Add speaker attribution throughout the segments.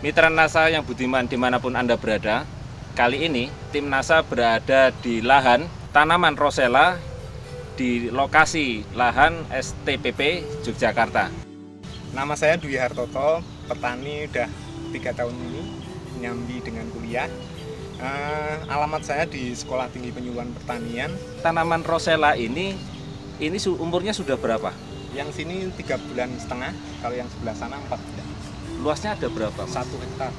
Speaker 1: Mitra NASA yang budiman dimanapun Anda berada, kali ini tim NASA berada di lahan tanaman rosella di lokasi lahan STPP Yogyakarta.
Speaker 2: Nama saya Dwi Hartoto, petani udah 3 tahun ini, nyambi dengan kuliah. Alamat saya di Sekolah Tinggi Penyuluhan Pertanian.
Speaker 1: Tanaman rosella ini umurnya sudah berapa?
Speaker 2: Yang sini 3,5 bulan, kalau yang sebelah sana 4 bulan.
Speaker 1: Luasnya ada berapa?
Speaker 2: 1 hektar.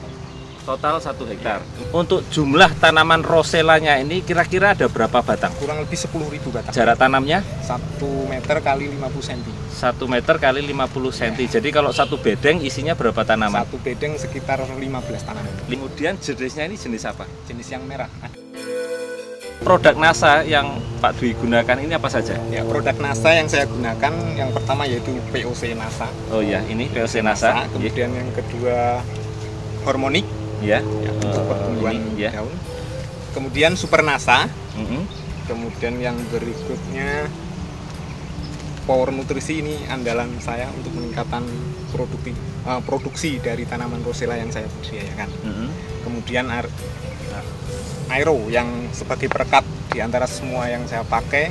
Speaker 1: Total 1 hektar. Untuk jumlah tanaman rosellanya ini kira-kira ada berapa batang?
Speaker 2: Kurang lebih 10.000 batang.
Speaker 1: Jarak tanamnya?
Speaker 2: 1 meter kali 50 cm.
Speaker 1: 1 meter kali 50 cm. Jadi kalau satu bedeng isinya berapa tanaman?
Speaker 2: Satu bedeng sekitar 15 tanaman.
Speaker 1: Kemudian jenisnya ini jenis apa?
Speaker 2: Jenis yang merah.
Speaker 1: Produk NASA yang Pak Dwi gunakan ini apa saja?
Speaker 2: Ya, produk NASA yang saya gunakan yang pertama yaitu POC NASA.
Speaker 1: Oh ya, ini POC NASA.
Speaker 2: Kemudian yang kedua Hormonic,
Speaker 1: ya,
Speaker 2: untuk pertumbuhan
Speaker 1: ya.
Speaker 2: daun. Kemudian Super NASA. Kemudian yang berikutnya Power Nutrisi, ini andalan saya untuk meningkatkan produksi dari tanaman rosella yang saya budidayakan. Kemudian Aero yang sebagai perekat di antara semua yang saya pakai.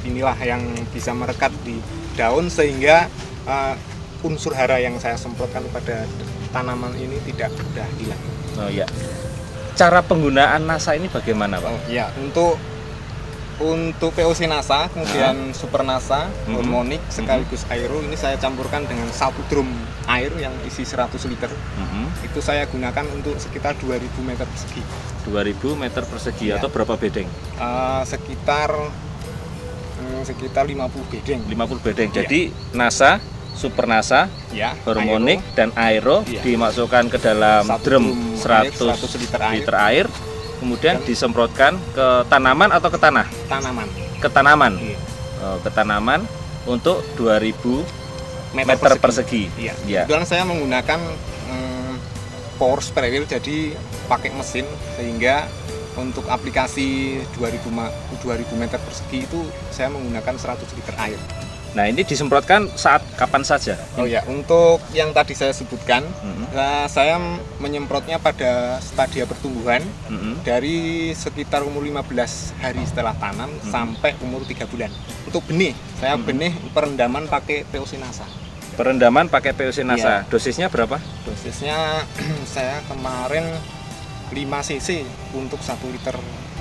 Speaker 2: Inilah yang bisa merekat di daun sehingga unsur hara yang saya semprotkan pada tanaman ini tidak mudah hilang.
Speaker 1: Oh ya. Cara penggunaan NASA ini bagaimana, Pak?
Speaker 2: Oh ya, untuk POC NASA, kemudian Super NASA, Hormonic sekaligus Aero, ini saya campurkan dengan 1 drum air yang isi 100 liter. Itu saya gunakan untuk sekitar 2000 meter persegi. 2000 meter persegi
Speaker 1: atau berapa bedeng?
Speaker 2: Sekitar 50 bedeng.
Speaker 1: 50 bedeng. Jadi NASA, Super NASA, Hormonic dan Aero dimasukkan ke dalam drum 100 liter air. Kemudian disemprotkan ke tanaman atau ke tanah? Ke tanaman. Ke tanaman untuk 2000 meter persegi.
Speaker 2: Kebetulan saya menggunakan power sprayer, jadi pakai mesin, sehingga untuk aplikasi 2000 meter persegi itu saya menggunakan 100 liter air.
Speaker 1: Nah, ini disemprotkan saat kapan saja?
Speaker 2: Oh ya, untuk yang tadi saya sebutkan, saya menyemprotnya pada stadia pertumbuhan dari sekitar umur 15 hari setelah tanam sampai umur 3 bulan. Untuk benih, saya benih perendaman pakai POC NASA.
Speaker 1: Perendaman pakai POC NASA. Dosisnya berapa?
Speaker 2: Dosisnya saya kemarin 5 cc untuk 1 liter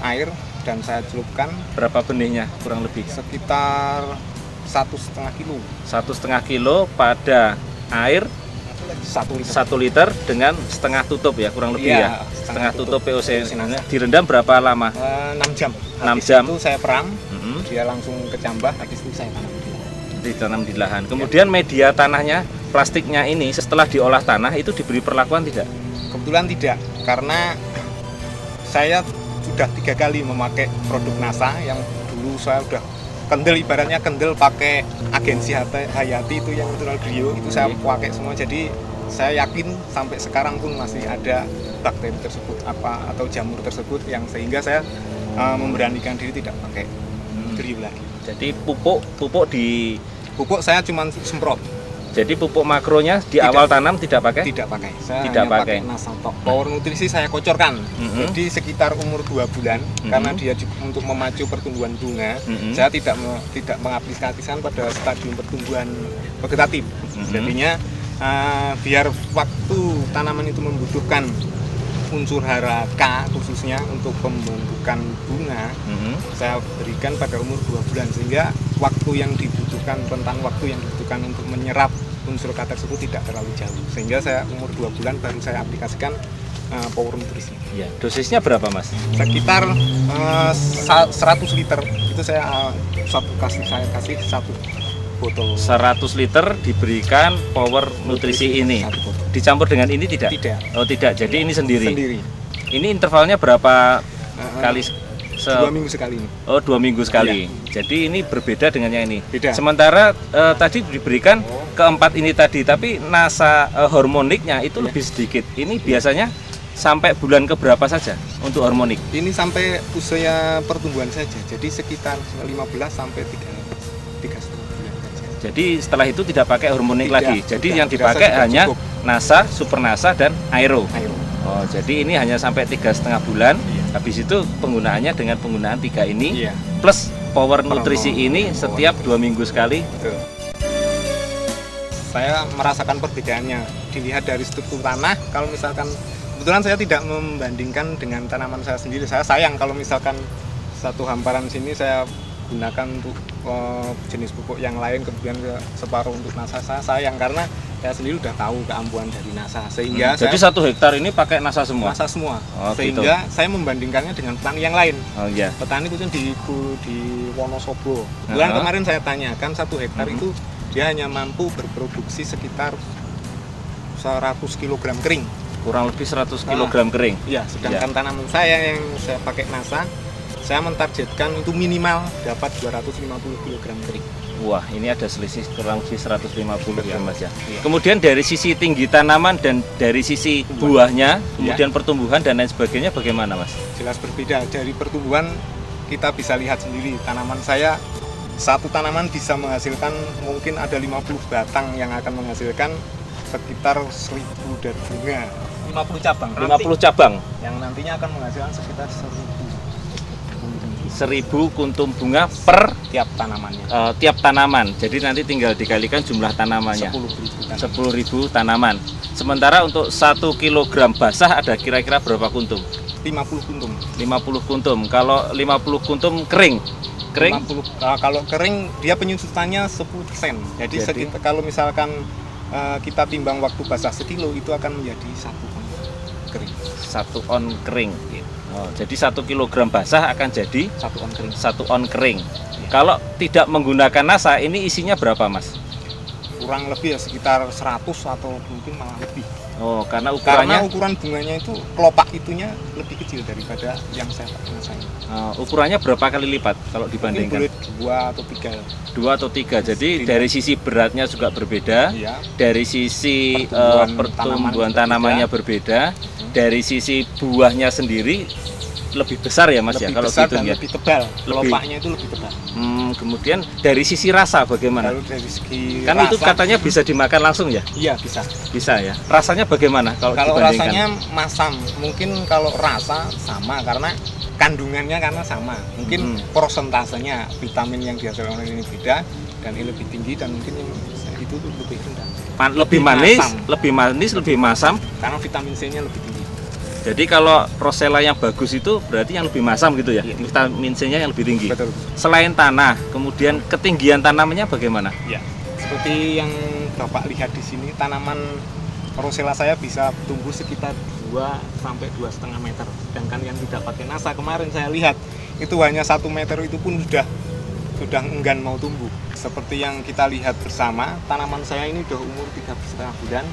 Speaker 2: air, dan saya celupkan.
Speaker 1: Berapa benihnya kurang lebih?
Speaker 2: Sekitar 1,5 kilo.
Speaker 1: 1,5 kilo pada air 1 liter dengan setengah tutup ya, kurang lebih ya. Setengah tutup POC. Direndam berapa lama?
Speaker 2: 6 jam.
Speaker 1: 6 jam.
Speaker 2: Itu saya peram, dia langsung kecambah, habis itu saya tanam di lahan.
Speaker 1: Ditanam di lahan. Kemudian media tanahnya, plastiknya ini setelah diolah tanah itu diberi perlakuan tidak?
Speaker 2: Kebetulan tidak, karena saya sudah 3 kali memakai produk NASA. Yang dulu saya udah kendel, ibaratnya kendel pakai agensi Hayati itu yang natural Grio, itu saya pakai semua. Jadi saya yakin sampai sekarang pun masih ada bakteri tersebut atau jamur tersebut, yang sehingga saya memberanikan diri tidak pakai Grio lagi.
Speaker 1: Jadi pupuk
Speaker 2: saya cuma semprot.
Speaker 1: Jadi pupuk makronya di awal tanam tidak pakai?
Speaker 2: Tidak pakai. Saya
Speaker 1: tidak
Speaker 2: hanya
Speaker 1: pakai
Speaker 2: Nasatok. Power Nutrisi saya kocorkan. Jadi sekitar umur 2 bulan, karena dia untuk memacu pertumbuhan bunga, saya tidak mengaplikasikan pada stadium pertumbuhan vegetatif. Jadinya biar waktu tanaman itu membutuhkan unsur hara K khususnya untuk pembentukan bunga, saya berikan pada umur 2 bulan, sehingga waktu yang dibutuhkan, rentang waktu yang dibutuhkan untuk menyerap unsur K tersebut tidak terlalu jauh, sehingga saya umur 2 bulan baru saya aplikasikan Power Nutrisi.
Speaker 1: Ya, dosisnya berapa, Mas?
Speaker 2: Sekitar 100 liter. Itu saya kasih 1 botol.
Speaker 1: 100 liter diberikan Power Nutrisi ini. Dicampur dengan ini tidak?
Speaker 2: Tidak.
Speaker 1: Oh, tidak. Jadi ini sendiri.
Speaker 2: Sendiri.
Speaker 1: Ini intervalnya berapa kali?
Speaker 2: 2 minggu sekali.
Speaker 1: Oh, 2 minggu sekali. Jadi ini berbeda dengan yang ini.
Speaker 2: Beda.
Speaker 1: Sementara tadi diberikan keempat ini tadi, tapi NASA Hormonicnya itu lebih sedikit. Ini biasanya sampai bulan keberapa saja untuk Hormonic?
Speaker 2: Ini sampai usia pertumbuhan saja. Jadi sekitar 15 sampai 3,5 bulan saja.
Speaker 1: jadi setelah itu tidak pakai hormonik lagi. Jadi
Speaker 2: tidak,
Speaker 1: yang dipakai hanya
Speaker 2: cukup.
Speaker 1: NASA, Super NASA, dan Aero.
Speaker 2: Aero.
Speaker 1: Oh, jadi ini hanya sampai 3,5 bulan.
Speaker 2: Iya.
Speaker 1: Habis itu penggunaannya dengan penggunaan 3 ini,
Speaker 2: Iya.
Speaker 1: plus power nutrisi ini setiap 2 minggu sekali.
Speaker 2: Betul. Saya merasakan perbedaannya. Dilihat dari struktur tanah, kalau misalkan kebetulan saya tidak membandingkan dengan tanaman saya sendiri. Saya sayang kalau misalkan satu hamparan sini saya gunakan untuk jenis pupuk yang lain, kemudian separuh untuk NASA. Saya sayang karena saya sendiri udah tahu keampuhan dari NASA, sehingga
Speaker 1: jadi 1 hektar ini pakai NASA semua.
Speaker 2: NASA semua.
Speaker 1: Oh,
Speaker 2: sehingga
Speaker 1: gitu.
Speaker 2: saya membandingkannya dengan petani yang lain.
Speaker 1: Oh iya.
Speaker 2: Petani itu di Wonosobo. Bulan kemarin saya tanyakan 1 hektar itu dia hanya mampu berproduksi sekitar 100 kg kering.
Speaker 1: Kurang lebih 100 kg kering.
Speaker 2: Iya, sedangkan tanaman saya yang saya pakai NASA, saya mentargetkan itu minimal dapat 250 kg kering.
Speaker 1: Wah, ini ada selisih kurang lebih 150 ya Mas ya. Iya. Kemudian dari sisi tinggi tanaman dan dari sisi buahnya, kemudian pertumbuhan dan lain sebagainya bagaimana Mas?
Speaker 2: Jelas berbeda. Dari pertumbuhan kita bisa lihat sendiri, tanaman saya satu tanaman bisa menghasilkan mungkin ada 50 batang yang akan menghasilkan sekitar 1000 dari bunga. 50 cabang.
Speaker 1: 50 cabang
Speaker 2: yang nantinya akan menghasilkan sekitar
Speaker 1: 1000 kuntum bunga per
Speaker 2: tiap tanamannya.
Speaker 1: Tiap tanaman. Jadi nanti tinggal dikalikan jumlah tanamannya. 10.000 tanaman. Sementara untuk 1 kg basah ada kira-kira berapa kuntum?
Speaker 2: 50 kuntum.
Speaker 1: 50 kuntum. Kalau 50 kuntum kering. Kering?
Speaker 2: 50, kalau kering dia penyusutannya 10%. Jadi kalau misalkan kita timbang waktu basah sekilo itu akan menjadi 1 on kering.
Speaker 1: 1 on kering. Oh, jadi 1 kg basah akan jadi
Speaker 2: 1 on kering.
Speaker 1: 1 on kering. Ya. Kalau tidak menggunakan NASA, ini isinya berapa Mas?
Speaker 2: Kurang lebih ya sekitar 100 atau mungkin malah lebih.
Speaker 1: Oh, karena
Speaker 2: ukuran bunganya itu kelopak itunya lebih kecil daripada yang saya pakai NASA.
Speaker 1: Ukurannya berapa kali lipat kalau dibandingkan?
Speaker 2: Mungkin boleh 2 atau 3.
Speaker 1: 2 atau 3. Jadi dari sisi beratnya juga berbeda.
Speaker 2: Iya.
Speaker 1: Dari sisi pertumbuhan tanamannya berbeda. Dari sisi buahnya sendiri lebih besar ya Mas,
Speaker 2: lebih
Speaker 1: ya kalau
Speaker 2: besar
Speaker 1: gitu
Speaker 2: dan
Speaker 1: ya.
Speaker 2: Lebih tebal. Kelopaknya itu lebih tebal.
Speaker 1: Kemudian dari sisi rasa bagaimana?
Speaker 2: Lalu dari segi
Speaker 1: kan
Speaker 2: rasa,
Speaker 1: itu katanya bisa dimakan langsung ya?
Speaker 2: Iya, bisa.
Speaker 1: Bisa ya. Rasanya bagaimana kalau dibandingkan?
Speaker 2: Rasanya masam. Mungkin kalau rasa sama karena kandungannya karena sama. Mungkin prosentasenya vitamin yang dihasilkan ini beda dan ini lebih tinggi dan mungkin yang itu lebih rendah.
Speaker 1: Lebih manis, lebih masam
Speaker 2: karena vitamin C-nya lebih tinggi.
Speaker 1: Jadi kalau Rosella yang bagus itu berarti yang lebih masam gitu ya, vitamin C-nya yang lebih tinggi.
Speaker 2: Betul.
Speaker 1: Selain tanah, kemudian ketinggian tanamannya bagaimana?
Speaker 2: Ya, seperti yang Bapak lihat di sini, tanaman Rosella saya bisa tumbuh sekitar 2 sampai 2,5 meter. Sedangkan yang tidak pakai NASA kemarin saya lihat itu hanya 1 meter itu pun sudah enggan mau tumbuh. Seperti yang kita lihat bersama, tanaman saya ini sudah umur 3,5 bulan.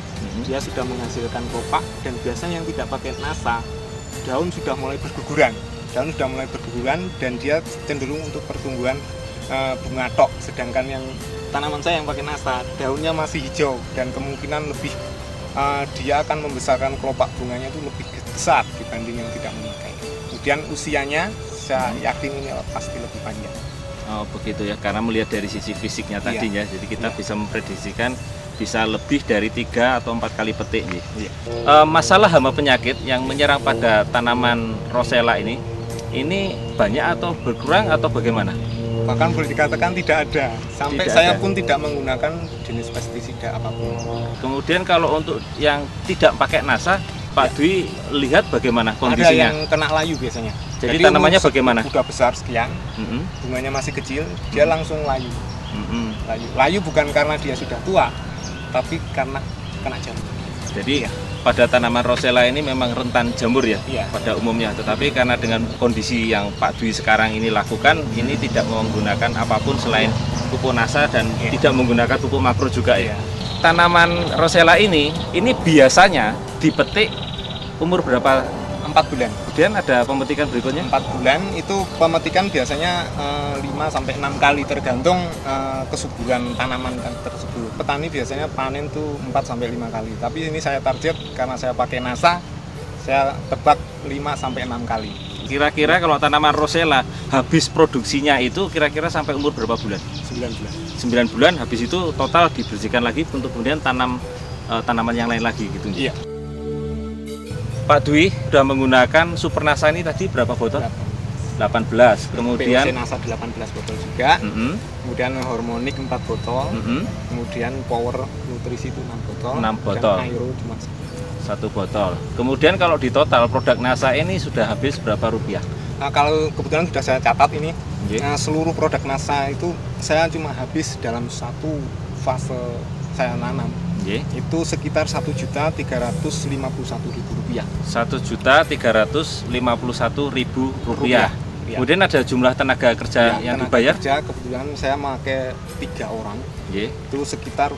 Speaker 2: Dia sudah menghasilkan kelopak dan biasanya yang tidak pakai NASA, daun sudah mulai berguguran. Dan dia cenderung untuk pertumbuhan bunga tok. Sedangkan yang tanaman saya yang pakai NASA, daunnya masih hijau dan kemungkinan lebih dia akan membesarkan kelopak bunganya itu lebih besar dibanding yang tidak memakai. Kemudian usianya saya yakin ini pasti lebih panjang.
Speaker 1: Oh begitu ya, karena melihat dari sisi fisiknya tadinya, jadi kita bisa memprediksikan bisa lebih dari 3 atau 4 kali petik. Masalah hama penyakit yang menyerang pada tanaman Rosella ini banyak atau berkurang atau bagaimana?
Speaker 2: Bahkan boleh dikatakan tidak ada. Sampai saya pun tidak menggunakan jenis pestisida apapun.
Speaker 1: Kemudian kalau untuk yang tidak pakai NASA, Pak Dwi lihat bagaimana kondisinya?
Speaker 2: Ada yang kena layu biasanya.
Speaker 1: Jadi tanamannya bagaimana?
Speaker 2: Udah besar sekian, bunganya masih kecil, dia langsung layu. Layu bukan karena dia sudah tua, tapi karena kena jamur.
Speaker 1: Jadi pada tanaman Rosella ini memang rentan jamur ya, pada umumnya. Tetapi karena dengan kondisi yang Pak Dwi sekarang ini lakukan, ini tidak menggunakan apapun selain pupuk NASA dan tidak menggunakan pupuk makro juga ya. Tanaman Rosella ini biasanya dipetik umur berapa?
Speaker 2: 4 bulan.
Speaker 1: Kemudian ada pemetikan berikutnya?
Speaker 2: 4 bulan itu pemetikan biasanya 5-6 kali tergantung kesuburan tanaman tersebut. Petani biasanya panen tuh 4-5 kali. Tapi ini saya target karena saya pakai NASA, saya tebak 5-6 kali.
Speaker 1: Kira-kira kalau tanaman rosella habis produksinya itu kira-kira sampai umur berapa bulan?
Speaker 2: 9 bulan.
Speaker 1: 9 bulan, habis itu total dibersihkan lagi untuk kemudian tanaman yang lain lagi gitu.
Speaker 2: Iya.
Speaker 1: Pak Dwi sudah menggunakan Supernasa ini tadi berapa botol? 18. Kemudian
Speaker 2: POC Nasa 18 botol juga. Kemudian Hormonic 4 botol. Kemudian Power Nutrisi itu 6 botol.
Speaker 1: 6 botol.
Speaker 2: Dan Aero cuma
Speaker 1: 1 botol. Kemudian kalau di total produk Nasa ini sudah habis berapa rupiah?
Speaker 2: Nah, kalau kebetulan sudah saya catat ini, seluruh produk Nasa itu saya cuma habis dalam satu fase saya nanam. Itu sekitar Rp1.351.000.
Speaker 1: Rp1.351.000. Kemudian ada jumlah tenaga kerja yang dibayar?
Speaker 2: Kerja, kebetulan saya pakai 3 orang. Itu sekitar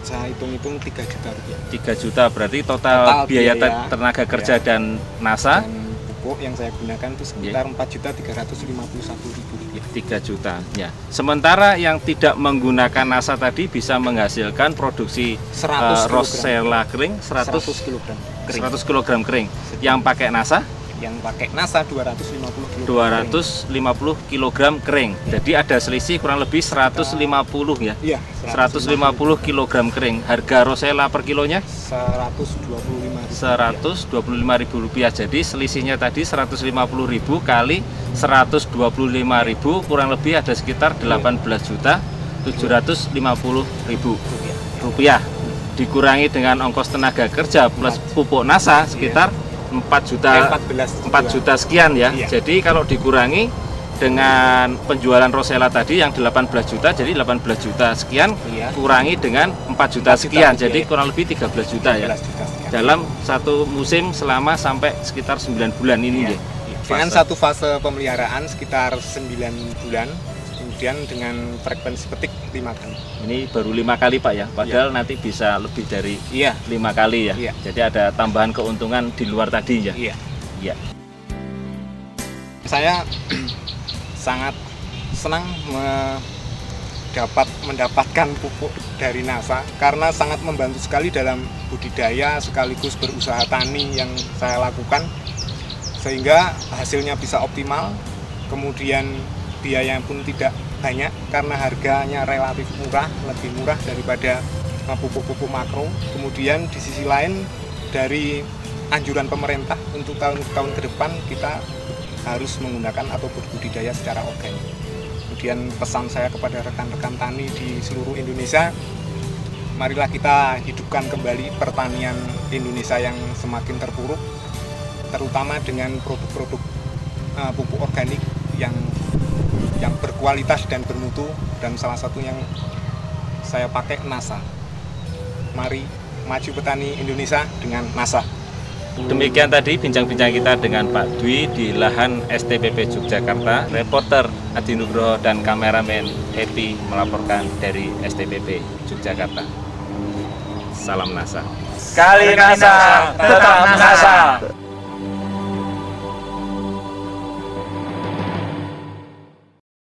Speaker 2: saya hitung-hitung 3 juta rupiah.
Speaker 1: 3 juta berarti total biaya tenaga kerja dan Nasa.
Speaker 2: Dan pupuk yang saya gunakan itu sekitar Rp4.351.000.
Speaker 1: 3 juta ya. Sementara yang tidak menggunakan Nasa tadi bisa menghasilkan produksi
Speaker 2: 100
Speaker 1: rosella kering 100
Speaker 2: kg kering.
Speaker 1: 100 kg kering. Yang pakai Nasa?
Speaker 2: Yang pakai Nasa 250
Speaker 1: kg kering. Jadi ada selisih kurang lebih 150 ya.
Speaker 2: Iya,
Speaker 1: 150 kg kering. Harga rosella per kilonya Rp125.000. Jadi selisihnya tadi 150.000 kali 125.000 kurang lebih ada sekitar 18.750.000 rupiah. Dikurangi dengan ongkos tenaga kerja plus pupuk Nasa sekitar 4 juta sekian ya. Jadi kalau dikurangi dengan penjualan rosella tadi yang 18 juta, jadi 18 juta sekian kurangi dengan 4 juta sekian, jadi kurang lebih 13 juta ya. Dalam satu musim selama sampai sekitar 9 bulan ini ya.
Speaker 2: Dengan satu fase pemeliharaan sekitar 9 bulan, kemudian dengan frekuensi petik 5 kali.
Speaker 1: Ini baru 5 kali Pak ya, padahal nanti bisa lebih dari 5 kali ya. Jadi ada tambahan keuntungan di luar tadi ya. Iya.
Speaker 2: Saya sangat senang mendapatkan pupuk dari Nasa karena sangat membantu sekali dalam budidaya sekaligus berusaha tani yang saya lakukan, sehingga hasilnya bisa optimal, kemudian biaya pun tidak banyak karena harganya relatif murah, lebih murah daripada pupuk-pupuk makro. Kemudian di sisi lain dari anjuran pemerintah untuk tahun-tahun ke depan kita harus menggunakan atau berbudidaya secara organik. Kemudian pesan saya kepada rekan-rekan tani di seluruh Indonesia, marilah kita hidupkan kembali pertanian Indonesia yang semakin terpuruk, terutama dengan produk-produk pupuk organik yang berkualitas dan bermutu, dan salah satu yang saya pakai Nasa. Mari maju petani Indonesia dengan Nasa.
Speaker 1: Demikian tadi bincang-bincang kita dengan Pak Dwi di lahan STPP Yogyakarta. Reporter Adi Nugroho dan kameramen Happy melaporkan dari STPP Yogyakarta. Salam Nasa.
Speaker 3: Sekali Nasa, tetap Nasa.